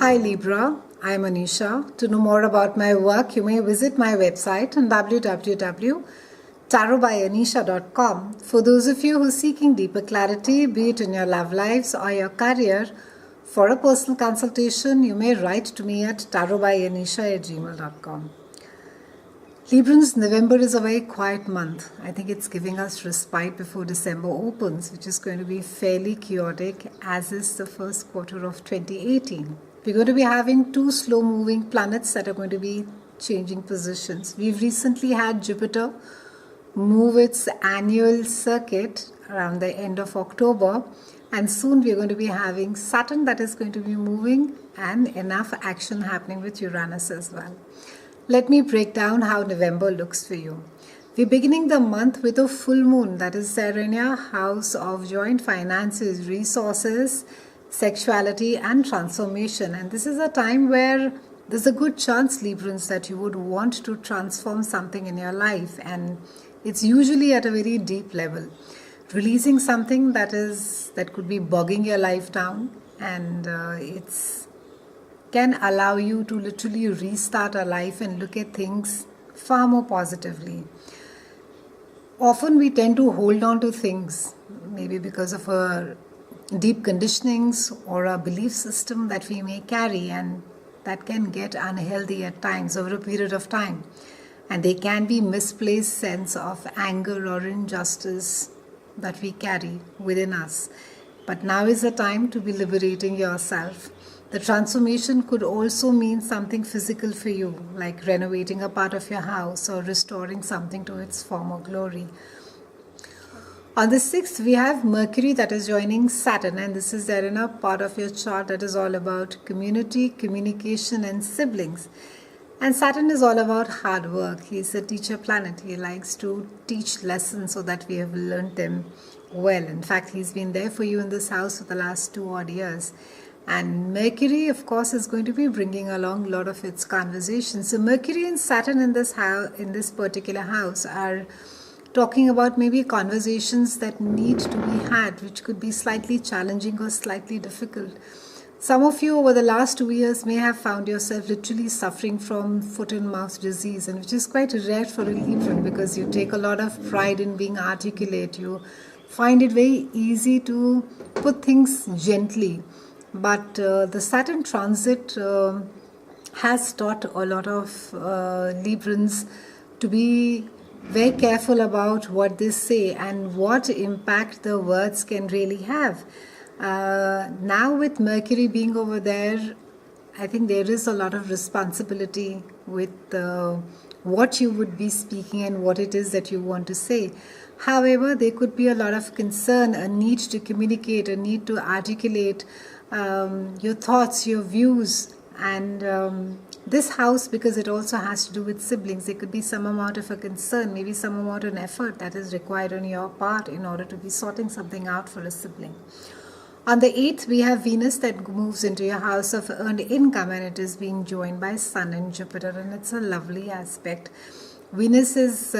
Hi Libra, I am Anisha. To know more about my work, you may visit my website on www.tarotbyanisha.com. For those of you who are seeking deeper clarity, be it in your love lives or your career, for a personal consultation, you may write to me at tarotbyanisha@gmail.com. Librans, November is a very quiet month. I think it's giving us respite before December opens, which is going to be fairly chaotic, as is the first quarter of 2018. We're going to be having two slow-moving planets that are going to be changing positions. We've recently had Jupiter move its annual circuit around the end of October, and soon we're going to be having Saturn that is going to be moving, and enough action happening with Uranus as well. Let me break down how November looks for you. We're beginning the month with a full moon that is there in your house of joint finances, resources, sexuality and transformation. And this is a time where there's a good chance, Librans, that you would want to transform something in your life, and it's usually at a very deep level. Releasing something that could be bogging your life down, and it's can allow you to literally restart a life and look at things far more positively. Often we tend to hold on to things, maybe because of our deep conditionings or a belief system that we may carry, and that can get unhealthy at times over a period of time. And they can be misplaced sense of anger or injustice that we carry within us. But now is the time to be liberating yourself. The transformation could also mean something physical for you, like renovating a part of your house or restoring something to its former glory. On the 6th, we have Mercury that is joining Saturn, and this is there in a part of your chart that is all about community, communication and siblings. And Saturn is all about hard work. He's a teacher planet. He likes to teach lessons so that we have learned them well. In fact, he's been there for you in this house for the last 2 odd years. And Mercury, of course, is going to be bringing along a lot of its conversations. So Mercury and Saturn in this particular house are talking about maybe conversations that need to be had, which could be slightly challenging or slightly difficult. Some of you over the last 2 years may have found yourself literally suffering from foot and mouth disease, and which is quite rare for a Libran because you take a lot of pride in being articulate. You find it very easy to put things gently. But the Saturn transit has taught a lot of Librans to be very careful about what they say and what impact the words can really have. Now with Mercury being over there, I think there is a lot of responsibility with what you would be speaking and what it is that you want to say. However, there could be a lot of concern, a need to communicate, a need to articulate your thoughts, your views, and this house, because it also has to do with siblings, there could be some amount of a concern, maybe some amount of effort that is required on your part in order to be sorting something out for a sibling. On the 8th, we have Venus that moves into your house of earned income, and it is being joined by Sun and Jupiter, and it's a lovely aspect. Venus is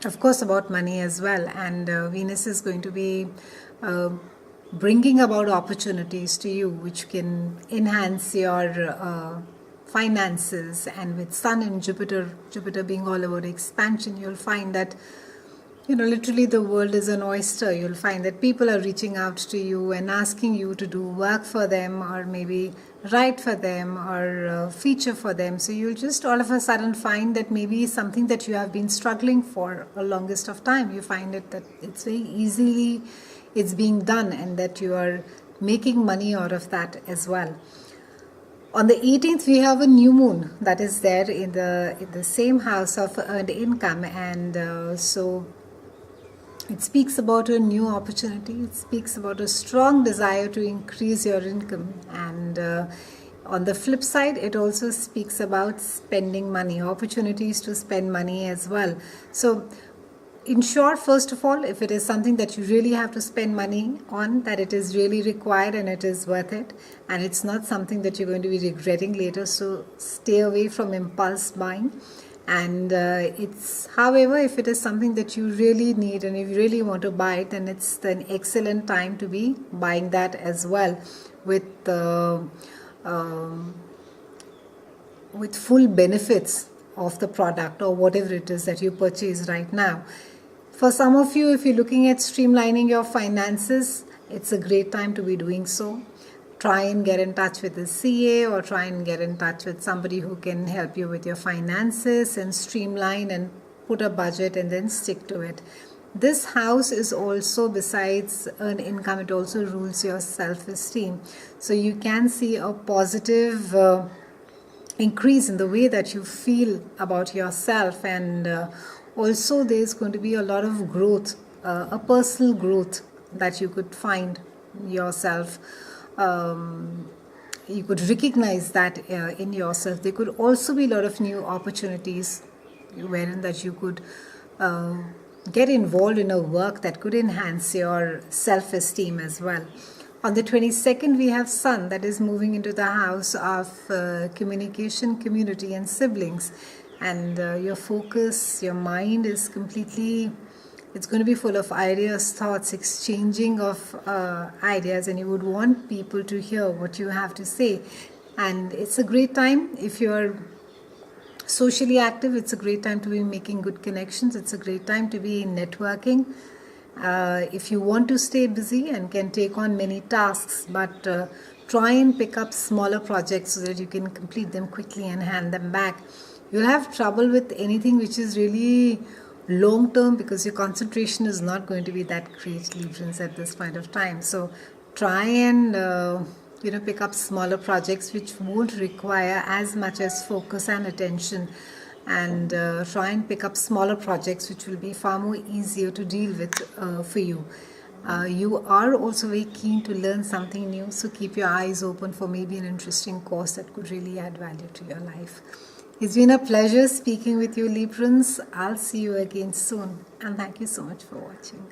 of course about money as well, and Venus is going to be bringing about opportunities to you which can enhance your finances. And with Sun and Jupiter being all about expansion, you'll find that literally the world is an oyster. You'll find that people are reaching out to you and asking you to do work for them, or maybe write for them, or feature for them. So you'll just all of a sudden find that maybe something that you have been struggling for a longest of time, you find it that it's very easily it's being done, and that you are making money out of that as well. On the 18th, we have a new moon that is there in the same house of earned income, and so it speaks about a new opportunity. It speaks about a strong desire to increase your income, and on the flip side, it also speaks about spending money, opportunities to spend money as well. So ensure, first of all, if it is something that you really have to spend money on, that it is really required and it is worth it, and it's not something that you're going to be regretting later. So stay away from impulse buying. And however, if it is something that you really need and if you really want to buy it, then it's an excellent time to be buying that as well. with um, with full benefits of the product or whatever it is that you purchase right now. For some of you, if you're looking at streamlining your finances, it's a great time to be doing so. Try and get in touch with a CA or try and get in touch with somebody who can help you with your finances and streamline and put a budget and then stick to it. This house is also, besides earn income, it also rules your self-esteem. So you can see a positive increase in the way that you feel about yourself, and also there's going to be a lot of growth, a personal growth that you could find yourself. You could recognize that in yourself. There could also be a lot of new opportunities wherein that you could get involved in a work that could enhance your self-esteem as well. On the 22nd, we have Sun that is moving into the house of communication, community, and siblings. And your focus, your mind is completely, it's going to be full of ideas, thoughts, exchanging of ideas, and you would want people to hear what you have to say. And it's a great time if you're socially active. It's a great time to be making good connections. It's a great time to be networking. If you want to stay busy and can take on many tasks, but try and pick up smaller projects so that you can complete them quickly and hand them back. You'll have trouble with anything which is really long term because your concentration is not going to be that great, Librans, at this point of time. So try and pick up smaller projects which won't require as much as focus and attention, and try and pick up smaller projects which will be far more easier to deal with for you. You are also very keen to learn something new, so keep your eyes open for maybe an interesting course that could really add value to your life. It's been a pleasure speaking with you, Librans. I'll see you again soon, and thank you so much for watching.